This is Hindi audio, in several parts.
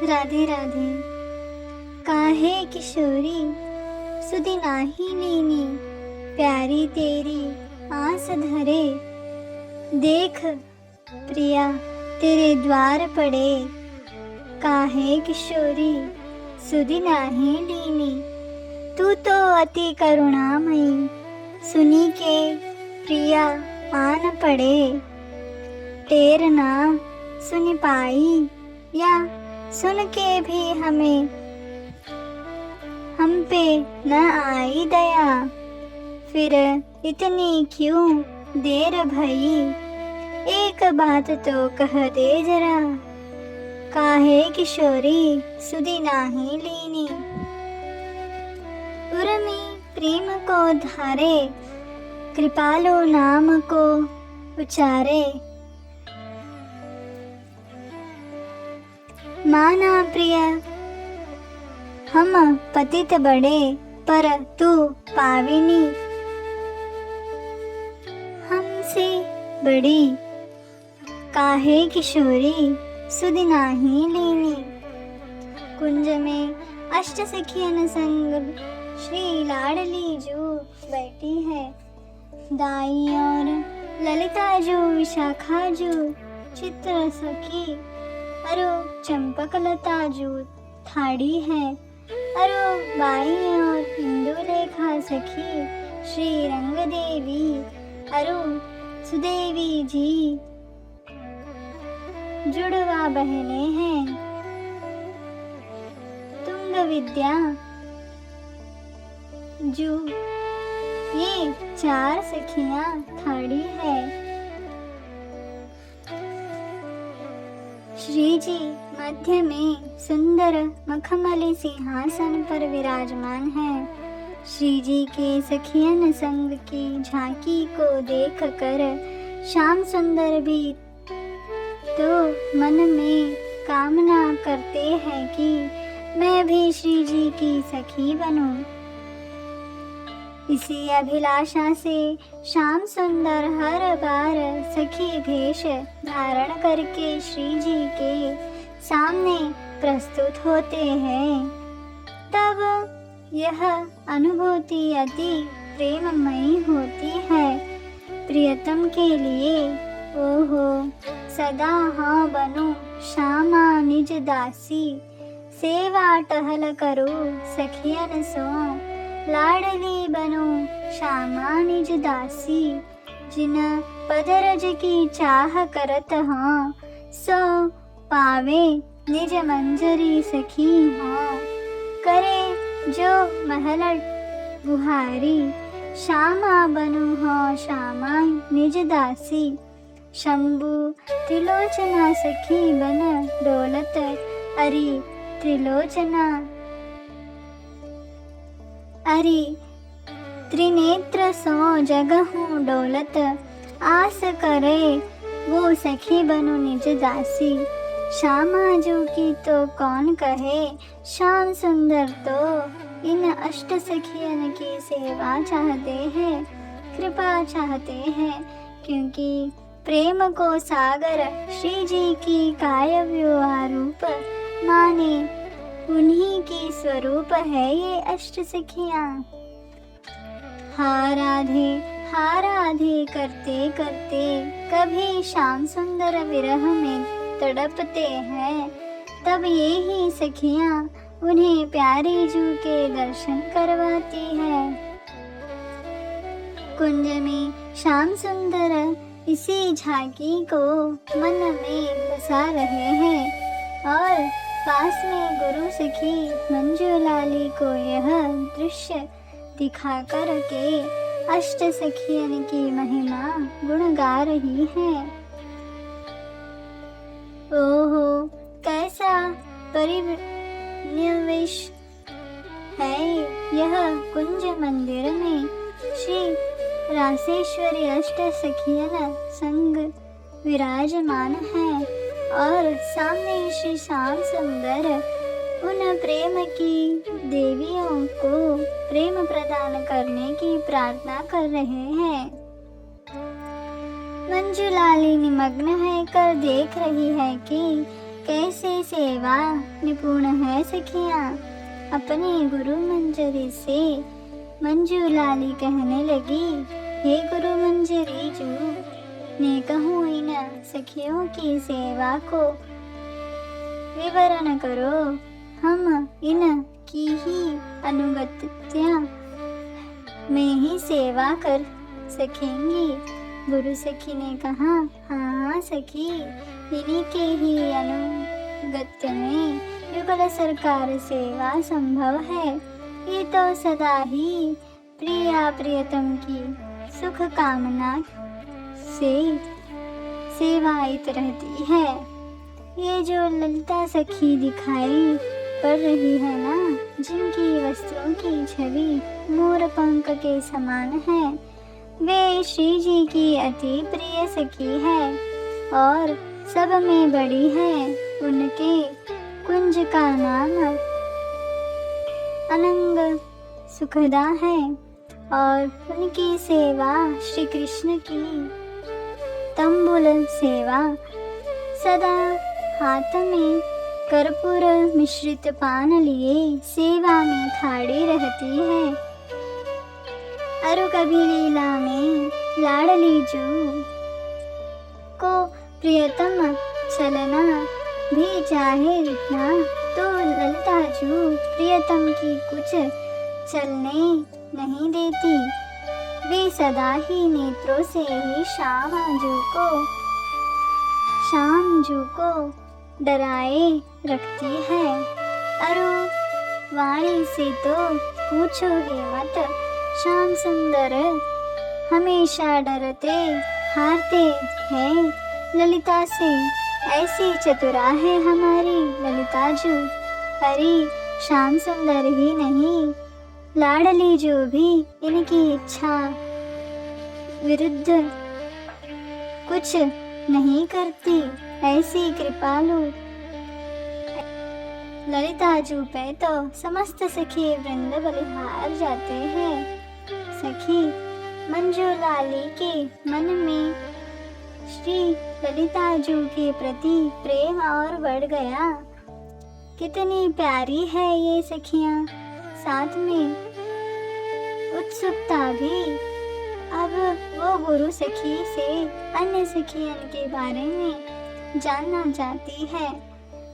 राधे राधे। काहे किशोरी सुधि नाही लीनी, प्यारी तेरी आस धरे। देख प्रिया तेरे द्वार पड़े, काहे किशोरी सुधि नाही लीनी। तू तो अति करुणामयी, सुनी के प्रिया आन पड़े। टेर ना सुन पाई या सुन के भी हमें हम पे न आई दया। फिर इतनी क्यों देर भई, एक बात तो कह दे जरा। काहे किशोरी सुधि नाही लीनी। उर्मी प्रेम को धारे, कृपालु नाम को उचारे। माना प्रिय हम पतित बड़े, पर तू पाविनी हमसे बड़ी। काहे किशोरी सुधि नाही लीनी। कुंज में अष्ट सखियन संग श्री लाडली जू बैठी है। दाई और ललिता जू, विशाखा जू, चित्र सखी अरु चंपकलता जू थाड़ी है। अरु बाई और इंदुलेखा सखी श्री रंग देवी अरु सुदेवी जी जुड़वा बहने हैं। तुंग विद्या जू ये चार सखियां थाड़ी है। श्री जी मध्य में सुंदर मखमली सिंहासन पर विराजमान है। श्री जी के सखियन संग की झांकी को देखकर श्याम सुंदर भी तो मन में कामना करते हैं कि मैं भी श्री जी की सखी बनूं। इसी अभिलाषा से श्याम सुंदर हर बार सखी भेष धारण करके श्री जी के सामने प्रस्तुत होते हैं। तब यह अनुभूति अति प्रेममयी होती है। प्रियतम के लिए ओहो सदा हाँ बनूं श्यामा निज दासी। सेवा टहल करो सखियन सो, लाडली बनो श्यामा निज दासी। जिन पदरज की चाह करत हाँ, सो पावे निज मंजरी सखी हाँ। करे जो महल बुहारी, श्यामा बनो हाँ श्यामा निज दासी। शंभु त्रिलोचना सखी बन डोलत, अरि त्रिलोचना अरि त्रिनेत्र सो जगहूँ डोलत। आस करे वो सखी बनो निज दासी। श्यामा जो की तो कौन कहे, श्याम सुंदर तो इन अष्ट सखियन की सेवा चाहते हैं, कृपा चाहते हैं। क्योंकि प्रेम को सागर श्री जी की काय व्यवहार रूप माने, उन्हीं की स्वरूप है ये अष्ट सखियां। हा राधे करते करते कभी श्याम सुंदर विरह में तड़पते हैं, तब ये ही सखियां उन्हें प्यारी जू के दर्शन करवाती है। कुंज में श्याम सुंदर इसी झांकी को मन में बसा रहे हैं और पास में गुरु सखी मंजुलाली को यह दृश्य दिखा कर के अष्ट सखियन की महिमा गुण गा रही है। ओहो कैसा परिनिवेश है यह कुंज मंदिर में। श्री रासेश्वरी अष्ट सखियन संग विराजमान है और सामने श्री श्याम सुंदर उन प्रेम की देवियों को प्रेम प्रदान करने की प्रार्थना कर रहे हैं। मंजुलाली निमग्न है कर देख रही है कि कैसे सेवा निपुण है सखियाँ अपने गुरु मंजरी से। मंजू लाली कहने लगी, हे गुरु मंजरी जू, ने कहूँ इन सखियों की सेवा को विवरण करो, हम इन की ही अनुगत्या में ही सेवा कर सकेंगी। गुरु सखी ने कहा, हाँ सखी, इन्हीं के ही अनुगत्य में युगल सरकार सेवा संभव है। ये तो सदा ही प्रिया प्रियतम की सुख कामना से सेवायित रहती है। ये जो ललिता सखी दिखाई पड़ रही है ना, जिनकी वस्त्रों की छवि मोर पंख के समान है, वे श्री जी की अति प्रिय सखी है और सब में बड़ी है। उनके कुंज का नाम अनंग सुखदा है और उनकी सेवा श्री कृष्ण की तंबुल सेवा, सदा हाथ में कर्पूर मिश्रित पान लिए सेवा में खाड़ी रहती है। अरु कभी लीला में लाडली जू को प्रियतम चलना भी चाहे ना, तो ललिता जू प्रियतम की कुछ चलने नहीं देती। वे सदा ही नेत्रों से ही शाम जू को डराए रखती है। अरु वाणी से तो पूछो ही मत, श्याम सुंदर हमेशा डरते हारते हैं ललिता से। ऐसी चतुरा है हमारी ललिता जू। अरे श्याम सुंदर ही नहीं, लाडली जो भी इनकी इच्छा विरुद्ध कुछ नहीं करती। ऐसी कृपालु ललिता जू पे तो समस्त सखी वृंद बलिहार जाते हैं। सखी मंजू लाली के मन में श्री ललिता जू के प्रति प्रेम और बढ़ गया। कितनी प्यारी है ये सखियाँ, साथ में उत्सुकता भी। अब वो गुरु सखी से अन्य सखियन के बारे में जानना चाहती है।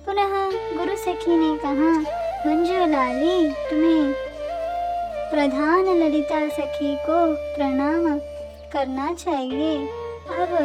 पुनः गुरु सखी ने कहा, मंजू लाली, तुम्हें प्रधान ललिता सखी को प्रणाम करना चाहिए। अब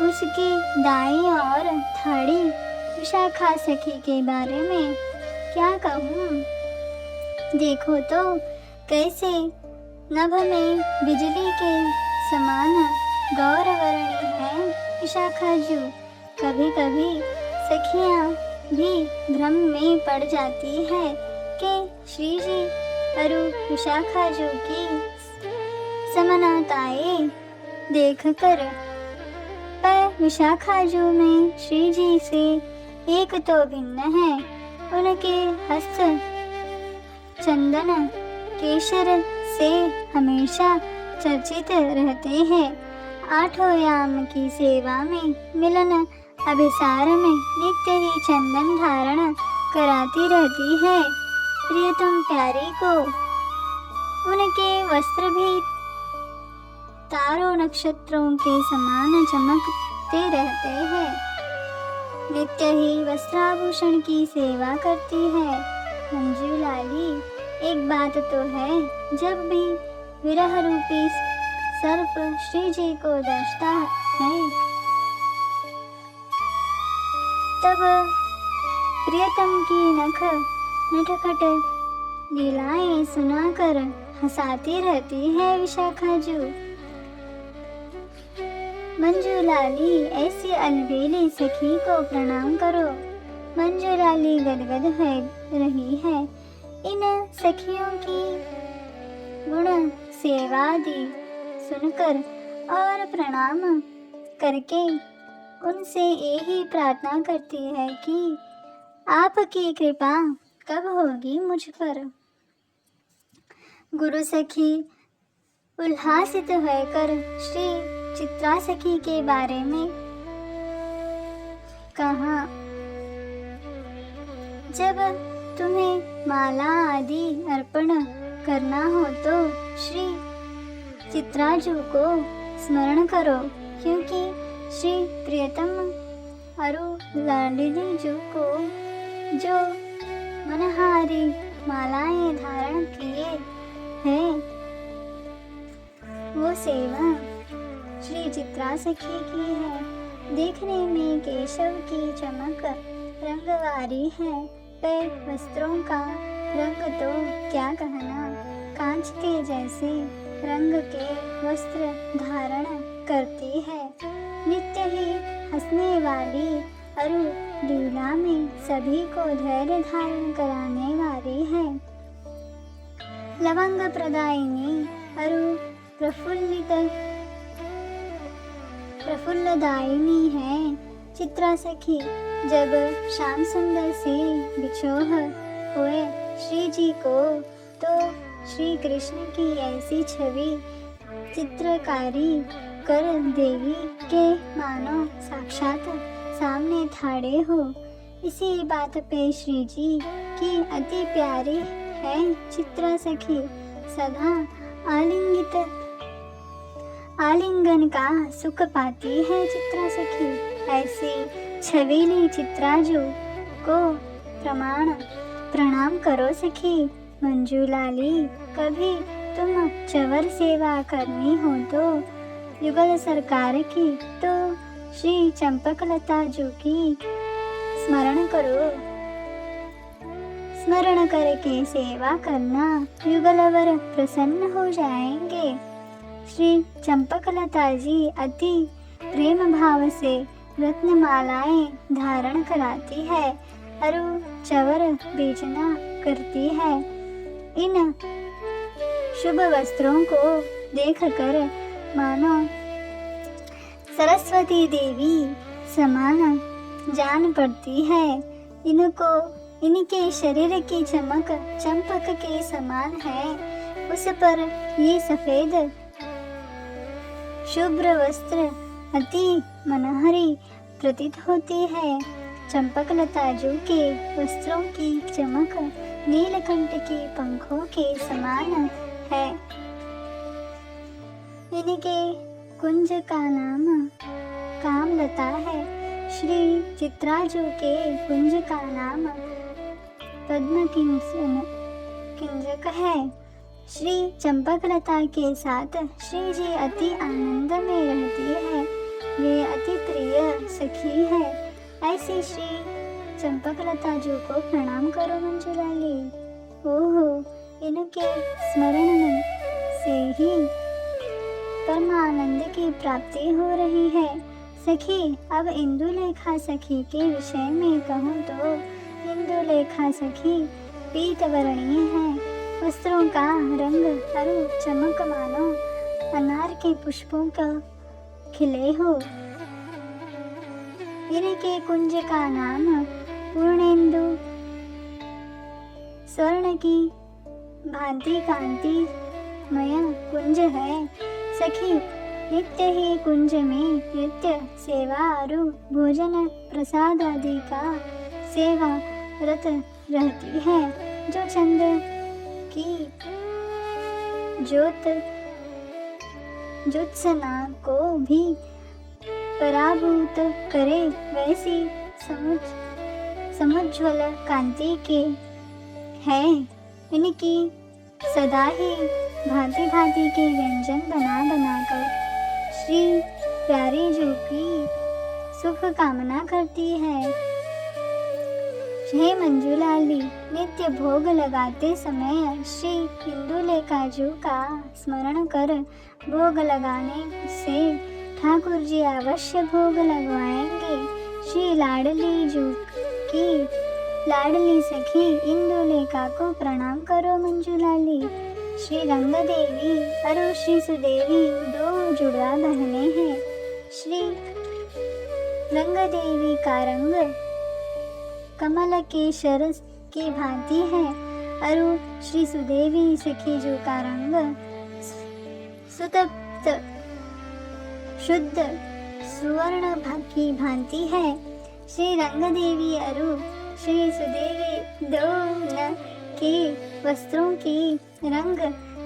उसकी दाई और थाड़ी विशाखा सखी के बारे में क्या कहूँ। देखो तो कैसे नभ में बिजली के समान गौरवर्णी है विशाखा जू। कभी कभी सखियाँ भी भ्रम में पड़ जाती है कि श्री जी अरु विशाखा जू की समानताएं देखकर, पर विशाखा जू में श्री जी से एक तो भिन्न है। उनके हस्त चंदन केशर से हमेशा चर्चित रहते हैं। आठों याम की सेवा में मिलन अभिसार में नित्य ही चंदन धारण कराती रहती है प्रियतम प्यारी को। उनके वस्त्र भी तारों नक्षत्रों के समान चमकते रहते हैं। नित्य ही वस्त्राभूषण की सेवा करती है मंजू लाली। एक बात तो है, जब भी विरह रूपी सर्प श्री जी को दर्शता है, तब प्रियतम की नटखट लीलाएं सुनाकर हंसाती रहती है विशाखा जू। मंजू लाली, ऐसी अलबेली सखी को प्रणाम करो। मंजू लाली गदगद है रही है इन सखियों की गुण सेवादि सुनकर और प्रणाम करके उनसे यही प्रार्थना करती है कि आपकी कृपा कब होगी मुझ पर। गुरु सखी उल्लासित होकर श्री चित्रा सखी के बारे में कहा, जब तुम्हें माला आदि अर्पण करना हो तो श्री चित्राजू को स्मरण करो, क्योंकि श्री प्रियतम अरु लाडली जी को जो मनहारी मालाएं धारण किए हैं, वो सेवा श्री चित्रा सखी की है। देखने में केशव की चमक रंगवारी है, पर वस्त्रों का रंग तो क्या कहना, कांच के जैसे रंग के वस्त्र धारण करती है। नित्य ही हंसने वाली अरु लीला में सभी को धैर्य धारण कराने वाली है। लवंग प्रदायिनी अरु प्रफुल्लदायिनी है चित्रा सखी। जब श्याम सुंदर से बिछोह हुए श्री जी को तो श्री कृष्ण की ऐसी छवि चित्रकारी कर देवी के मानो साक्षात सामने ठाड़े हो। इसी बात पे श्री जी की अति प्यारी है चित्रा सखी, सदा आलिंगन का सुख पाती है चित्रा सखी। ऐसी छबीली चित्राजू को प्रणाम करो सखी। मंजूलाली, कभी तुम चवर सेवा करनी हो तो युगल सरकार की तो श्री चंपकलता जी की स्मरण करो। स्मरण करके सेवा करना, युगलवर प्रसन्न हो जाएंगे। श्री चंपकलता जी अति प्रेम भाव से रत्नमालाएं धारण कराती है, अरु चवर बेचना करती है। इन शुभ वस्त्रों को देखकर मानो सरस्वती देवी समान जान पड़ती है। इनके शरीर की चमक चंपक के समान है, उस पर ये सफेद शुभ्र वस्त्र अति मनोहरी प्रतीत होती है। चंपकलता जी के वस्त्रों की चमक नीलकंठ के पंखों के समान है। इनके कुंज का नाम कामलता है। श्री चित्राजू के कुंज का नाम पद्म किंजक है। श्री चंपकलता के साथ श्री जी अति आनंद में रहती है, वे अति प्रिय सखी है। ऐसी श्री चंपकलता जी को प्रणाम करो मंजुलाली। ओहो, इनके स्मरण से ही परमानंद की प्राप्ति हो रही है। सखी, अब इंदुलेखा सखी के विषय में कहूँ तो इंदुलेखा सखी पीतवर्णीय है। वस्त्रों का रंग अरु चमक मानो अनार के पुष्पों का खिले हो। इनके कुंज का नाम पूर्णेंदु स्वर्ण की भांति कांतिमय कुंज है। सखी, नित्य ही कुंज में नृत्य सेवा अरु भोजन प्रसाद आदि का सेवा रत रहती है। जो चंद्र की ज्योत्सना को भी पराभूत करे, वैसी समुज्ज्वल कांति के है। इनकी सदा ही भांति भांति के व्यंजन बनाकर श्री प्यारी जी की सुख कामना करती है। हे मंजुलाली, नित्य भोग लगाते समय श्री इंदुलेखा जी का स्मरण कर भोग लगाने से ठाकुर जी अवश्य भोग लगवाएंगे। श्री लाडली जी की लाडली सखी इंदुलेखा को प्रणाम करो मंजुलाली। श्री रंग देवी और श्री सुदेवी दो जुड़वा बहनें हैं। श्री रंग देवी का रंग कमल के शरस की भांति है, और श्री सुदेवी सखी जी का रंग सुतप्त शुद्ध सुवर्ण की भांति है। श्री रंग देवी अरु श्री सुदेवी दोनों के वस्त्रों की रंग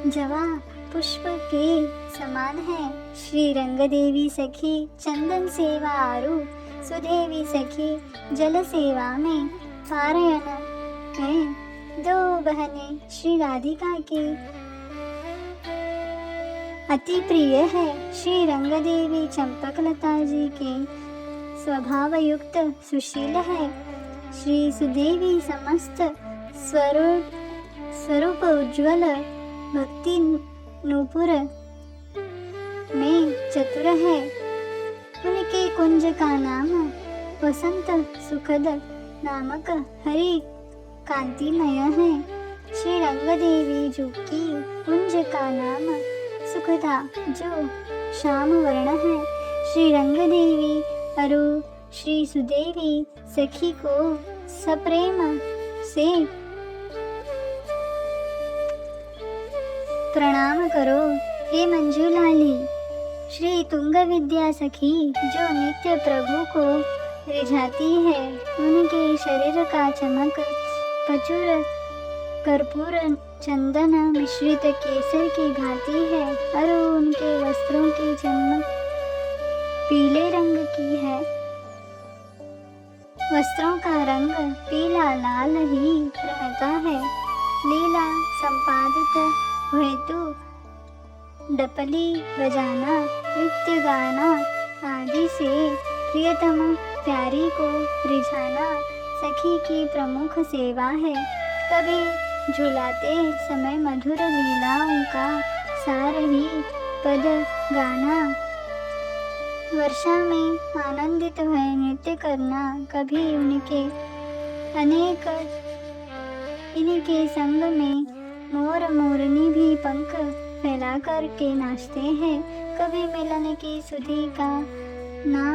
जवा पुष्प के समान है। श्री रंग देवी सखी चंदन सेवा आरु, सुदेवी सखी जल सेवा में पारायण है। दो बहनें श्री राधिका की अति प्रिय है। श्री रंग देवी चंपकलता जी के स्वभाव युक्त सुशील है। श्री सुदेवी समस्त स्वरूप उज्ज्वल भक्ति नूपुर में चतुर है। उनके कुंज का नाम वसंत सुखद नामक हरि कांतिमय है। श्री रंग देवी जी की कुंज का नाम सुखदा जो श्याम वर्ण है। श्री रंग देवी अरु श्री सुदेवी सखी को सप्रेम से प्रणाम करो। हे मंजूलाली श्री तुंग विद्या सखी जो नित्य प्रभु को रिझाती है। उनके शरीर का चमक प्रचुर कर्पूर चंदन मिश्रित केसर की भांति है और उनके वस्त्रों की चमक पीले रंग की है। वस्त्रों का रंग पीला लाल ही रहता है। लीला संपादित हेतु डपली बजाना नृत्य गाना आदि से प्रियतम प्यारी को रिझाना सखी की प्रमुख सेवा है। कभी झुलाते समय मधुर लीलाओं का सार ही पद गाना, वर्षा में आनंदित हुए नृत्य करना, कभी इनके संग में मोर मोरनी भी पंख फैला कर के नाचते हैं। कभी मिलन की सुधि का ना,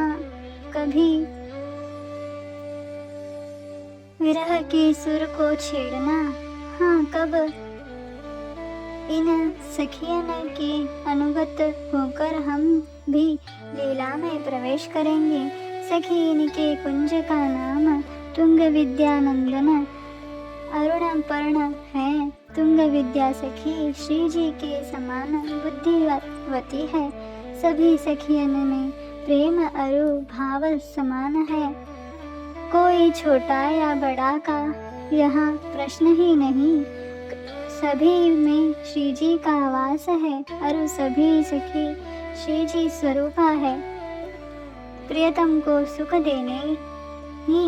कभी विरह के सुर को छेड़ना। हाँ, कब इन सखियन के अनुगत होकर हम भी लीला में प्रवेश करेंगे। सखी इनके कुंज का नाम तुंग विद्यानंदन अरुण पर्ण है। तुंग विद्या सखी श्री जी के समान बुद्धिवती है। सभी सखियन में प्रेम अरु भाव समान है। कोई छोटा या बड़ा का यहाँ प्रश्न ही नहीं। सभी में श्री जी का वास है और सभी सखी श्री जी स्वरूपा है। प्रियतम को सुख देने ही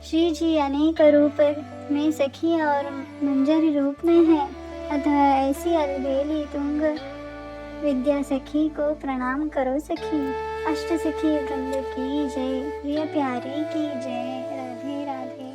श्री जी अनेक रूप में सखी और मंजरी रूप में है। अतः ऐसी अलबेली तुंग विद्या सखी को प्रणाम करो सखी। अष्ट सखी वृंद की जय, प्रिय प्यारी की जय। राधे राधे।